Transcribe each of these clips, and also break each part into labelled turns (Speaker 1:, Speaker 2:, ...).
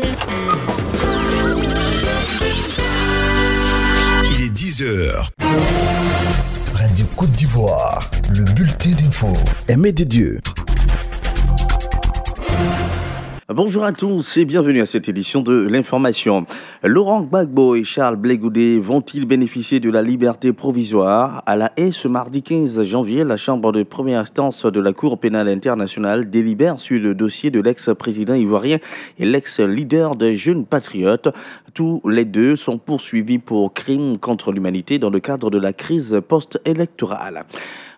Speaker 1: Il est 10h.
Speaker 2: Radio Côte d'Ivoire, le bulletin d'info. Aimé de Dieu.
Speaker 3: Bonjour à tous et bienvenue à cette édition de l'information. Laurent Gbagbo et Charles Blé Goudé vont-ils bénéficier de la liberté provisoire? À La Haye, ce mardi 15 janvier, la chambre de première instance de la Cour pénale internationale délibère sur le dossier de l'ex-président ivoirien et l'ex-leader des Jeunes Patriotes. Tous les deux sont poursuivis pour crimes contre l'humanité dans le cadre de la crise post-électorale.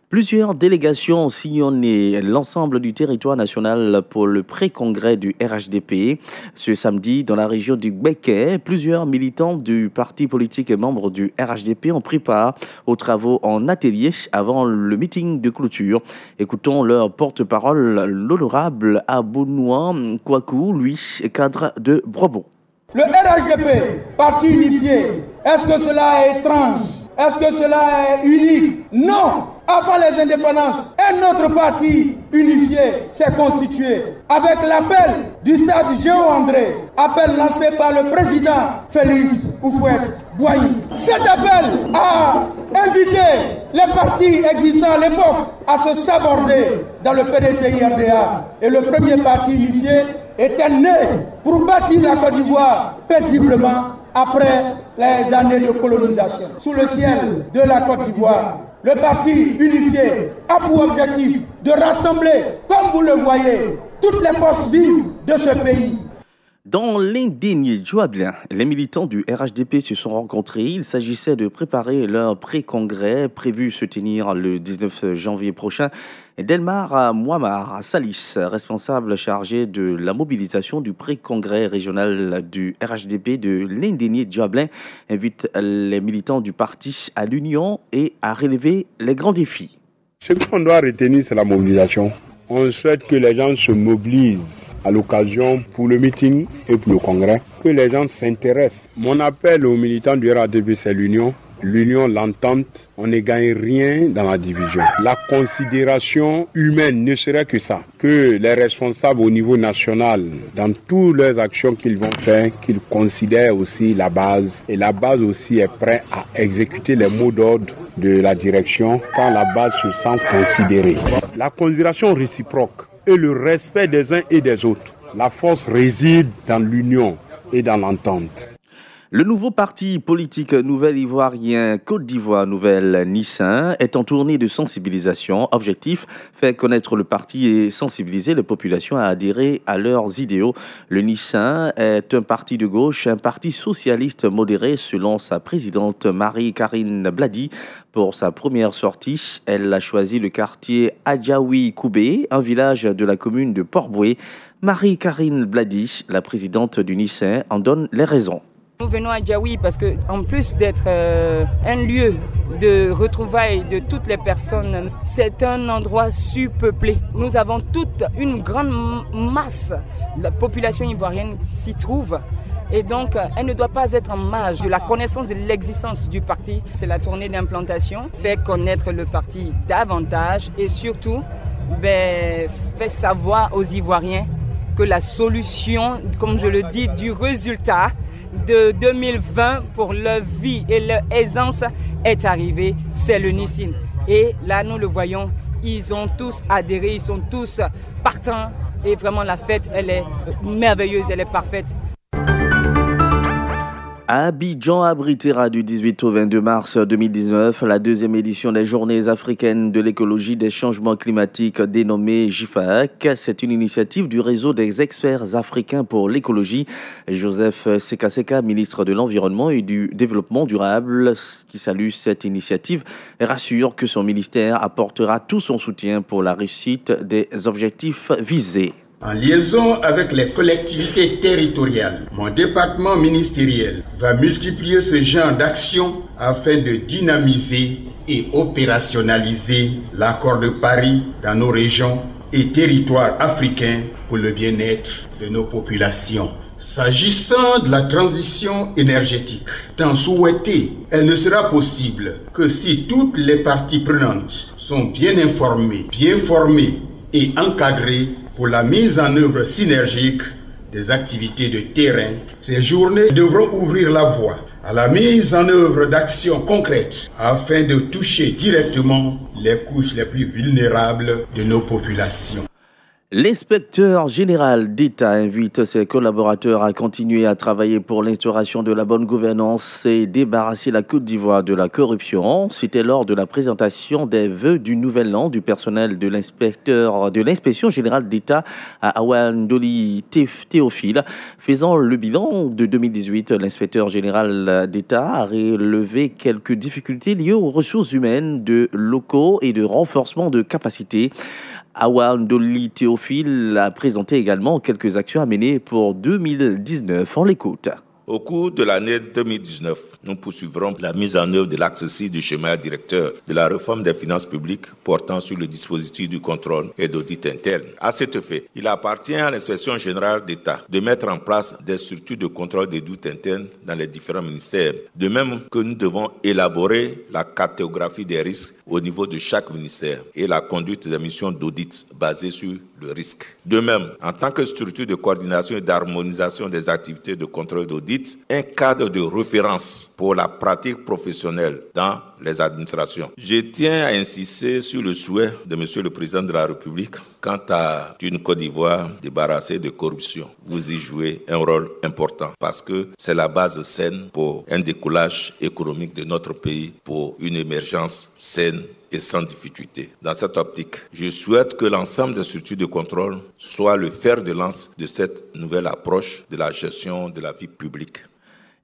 Speaker 3: Plusieurs délégations ont sillonné l'ensemble du territoire national pour le pré-congrès du RHDP. Ce samedi, dans la région du Béquet, plusieurs militants du parti politique et membres du RHDP ont pris part aux travaux en atelier avant le meeting de clôture. Écoutons leur porte-parole, l'honorable Abounoua Kouakou, lui, cadre de Brobo.
Speaker 4: Le RHDP, parti unifié, est-ce que cela est étrange? Est-ce que cela est unique? Non! Avant les indépendances, un autre parti unifié s'est constitué avec l'appel du stade Géo-André, appel lancé par le président Félix Houphouët-Boigny. Cet appel a invité les partis existants à l'époque à se saborder dans le PDCI-RDA. Et le premier parti unifié était né pour bâtir la Côte d'Ivoire paisiblement après les années de colonisation. Sous le ciel de la Côte d'Ivoire, le parti unifié a pour objectif de rassembler, comme vous le voyez, toutes les forces vives de ce pays.
Speaker 3: Dans l'indigne Djouablin, les militants du RHDP se sont rencontrés. Il s'agissait de préparer leur pré-congrès prévu se tenir le 19 janvier prochain. Delmar Mouamar Salis, responsable chargé de la mobilisation du pré-congrès régional du RHDP de l'indigne Djouablin, invite les militants du parti à l'union et à relever les grands défis.
Speaker 5: Ce qu'on doit retenir, c'est la mobilisation. On souhaite que les gens se mobilisent à l'occasion pour le meeting et pour le congrès, que les gens s'intéressent. Mon appel aux militants du RHDP, c'est l'union. L'union, l'entente, on ne gagne rien dans la division. La considération humaine ne serait que ça, que les responsables au niveau national, dans toutes leurs actions qu'ils vont faire, qu'ils considèrent aussi la base. Et la base aussi est prête à exécuter les mots d'ordre de la direction quand la base se sent considérée. La considération réciproque et le respect des uns et des autres. La force réside dans l'union et dans l'entente.
Speaker 3: Le nouveau parti politique Nouvel Ivoirien Côte d'Ivoire Nouvelle Nissin est en tournée de sensibilisation. Objectif, faire connaître le parti et sensibiliser les populations à adhérer à leurs idéaux. Le Nissin est un parti de gauche, un parti socialiste modéré selon sa présidente Marie-Karine Blady. Pour sa première sortie, elle a choisi le quartier Adjaoui Koubé, un village de la commune de Port-Boué. Marie-Karine Blady, la présidente du Nissin, en donne les raisons.
Speaker 6: Nous venons à Adjaoui parce qu'en plus d'être un lieu de retrouvailles de toutes les personnes, c'est un endroit surpeuplé. Nous avons toute une grande masse, la population ivoirienne s'y trouve. Et donc, elle ne doit pas être en marge de la connaissance de l'existence du parti. C'est la tournée d'implantation, fait connaître le parti davantage et surtout, fait savoir aux Ivoiriens que la solution, comme je le dis, du résultat de 2020 pour leur vie et leur aisance est arrivée, c'est le Nissin. Et là, nous le voyons, ils ont tous adhéré, ils sont tous partants et vraiment la fête, elle est merveilleuse, elle est parfaite.
Speaker 3: Abidjan abritera du 18 au 22 mars 2019 la deuxième édition des Journées africaines de l'écologie des changements climatiques dénommée JIFAC. C'est une initiative du réseau des experts africains pour l'écologie. Joseph Sekaseka, ministre de l'Environnement et du Développement durable, qui salue cette initiative et rassure que son ministère apportera tout son soutien pour la réussite des objectifs visés.
Speaker 7: En liaison avec les collectivités territoriales, mon département ministériel va multiplier ce genre d'actions afin de dynamiser et opérationnaliser l'accord de Paris dans nos régions et territoires africains pour le bien-être de nos populations. S'agissant de la transition énergétique, tant souhaitée, elle ne sera possible que si toutes les parties prenantes sont bien informées, bien formées et encadrées pour la mise en œuvre synergique des activités de terrain, ces journées devront ouvrir la voie à la mise en œuvre d'actions concrètes afin de toucher directement les couches les plus vulnérables de nos populations.
Speaker 3: L'inspecteur général d'État invite ses collaborateurs à continuer à travailler pour l'instauration de la bonne gouvernance et débarrasser la Côte d'Ivoire de la corruption. C'était lors de la présentation des vœux du nouvel an du personnel de l'inspection générale d'État à Awandoli Théophile. Faisant le bilan de 2018, l'inspecteur général d'État a relevé quelques difficultés liées aux ressources humaines de locaux et de renforcement de capacités. Awandoli Théophile a présenté également quelques actions à mener pour 2019. On l'écoute.
Speaker 8: Au cours de l'année 2019, nous poursuivrons la mise en œuvre de l'axe 6 du schéma directeur de la réforme des finances publiques portant sur le dispositif du contrôle et d'audit interne. À cet effet, il appartient à l'inspection générale d'État de mettre en place des structures de contrôle et d'audit interne dans les différents ministères. De même que nous devons élaborer la cartographie des risques au niveau de chaque ministère et la conduite des missions d'audit basées sur le risque. De même, en tant que structure de coordination et d'harmonisation des activités de contrôle et d'audit, un cadre de référence pour la pratique professionnelle dans les administrations. Je tiens à insister sur le souhait de Monsieur le Président de la République quant à une Côte d'Ivoire débarrassée de corruption. Vous y jouez un rôle important parce que c'est la base saine pour un décollage économique de notre pays, pour une émergence saine et sans difficulté. Dans cette optique, je souhaite que l'ensemble des structures de contrôle soient le fer de lance de cette nouvelle approche de la gestion de la vie publique.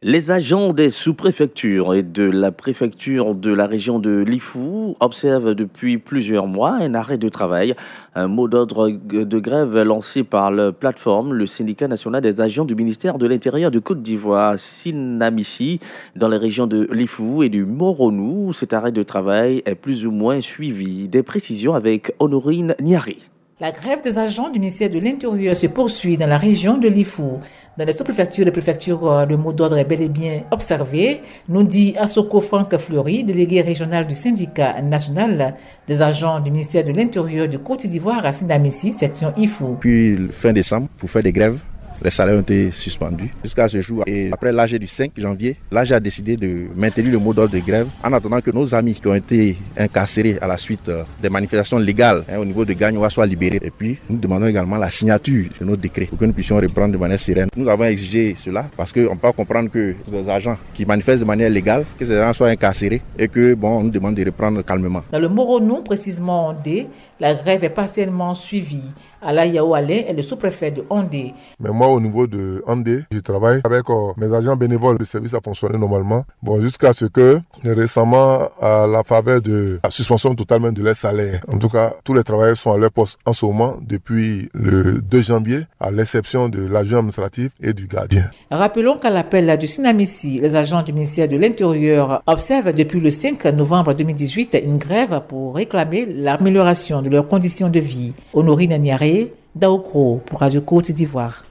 Speaker 3: Les agents des sous-préfectures et de la préfecture de la région de Lifou observent depuis plusieurs mois un arrêt de travail. Un mot d'ordre de grève lancé par la plateforme, le syndicat national des agents du ministère de l'Intérieur de Côte d'Ivoire, Sinamissi, dans les régions de Lifou et du Moronou. Cet arrêt de travail est plus ou moins suivi. Des précisions avec Honorine Niari.
Speaker 9: La grève des agents du ministère de l'Intérieur se poursuit dans la région de Lifou. Dans les sous-préfectures et préfectures, le mot d'ordre est bel et bien observé, nous dit Assoko Franck Fleury, délégué régional du syndicat national des agents du ministère de l'Intérieur de Côte d'Ivoire à Sinamissi, section Ifou.
Speaker 10: Puis fin décembre, pour faire des grèves, les salaires ont été suspendus jusqu'à ce jour. Et après l'AG du 5 janvier, l'AG a décidé de maintenir le mot d'ordre de grève en attendant que nos amis qui ont été incarcérés à la suite des manifestations légales au niveau de Gagnoa soient libérés. Et puis, nous demandons également la signature de nos décrets pour que nous puissions reprendre de manière sereine. Nous avons exigé cela parce qu'on peut comprendre que les agents qui manifestent de manière légale, que ces agents soient incarcérés et que, on nous demande de reprendre calmement.
Speaker 9: Dans le Moronou, précisément Ondé, la grève est partiellement suivie. Alayaou Alain est le sous-préfet de Ondé.
Speaker 11: Mais moi, au niveau de Ondé, je travaille avec mes agents bénévoles. Le service a fonctionné normalement. Jusqu'à ce que, récemment, à la faveur de la suspension totalement de leur salaire, en tout cas, tous les travailleurs sont à leur poste en ce moment depuis le 2 janvier, à l'exception de l'agent administratif et du gardien.
Speaker 9: Rappelons qu'à l'appel du Sinamissi, les agents du ministère de l'Intérieur observent depuis le 5 novembre 2018 une grève pour réclamer l'amélioration de leurs conditions de vie. Honorine Niaré, Daokro pour Radio Côte d'Ivoire.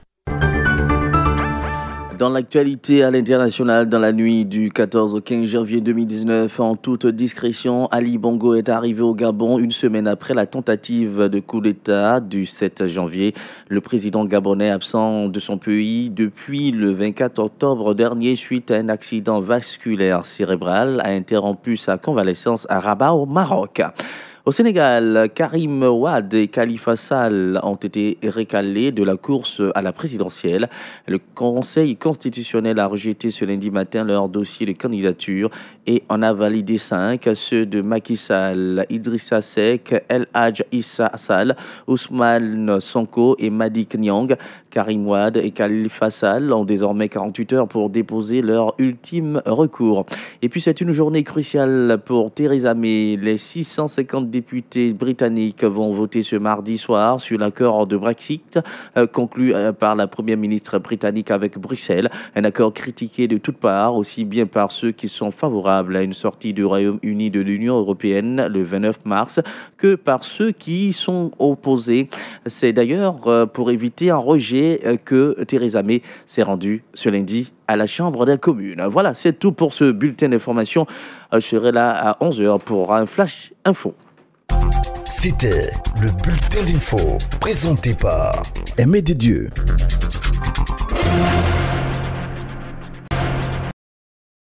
Speaker 3: Dans l'actualité à l'international, dans la nuit du 14 au 15 janvier 2019, en toute discrétion, Ali Bongo est arrivé au Gabon une semaine après la tentative de coup d'État du 7 janvier. Le président gabonais absent de son pays depuis le 24 octobre dernier suite à un accident vasculaire cérébral a interrompu sa convalescence à Rabat au Maroc. Au Sénégal, Karim Wade et Khalifa Sall ont été recalés de la course à la présidentielle. Le Conseil constitutionnel a rejeté ce lundi matin leur dossier de candidature et en a validé 5, ceux de Macky Sall, Idrissa Seck, El Hadj Issa Sall, Ousmane Sonko et Madick Niang. Karim Wade et Khalifa Sall ont désormais 48 heures pour déposer leur ultime recours. Et puis c'est une journée cruciale pour Theresa May. Les 650 députés britanniques vont voter ce mardi soir sur l'accord de Brexit conclu par la première ministre britannique avec Bruxelles. Un accord critiqué de toutes parts, aussi bien par ceux qui sont favorables à une sortie du Royaume-Uni de l'Union européenne le 29 mars que par ceux qui y sont opposés. C'est d'ailleurs pour éviter un rejet que Theresa May s'est rendue ce lundi à la Chambre des communes. Voilà, c'est tout pour ce bulletin d'information. Je serai là à 11h pour un flash info.
Speaker 2: C'était le bulletin d'info présenté par Aimé de Dieu.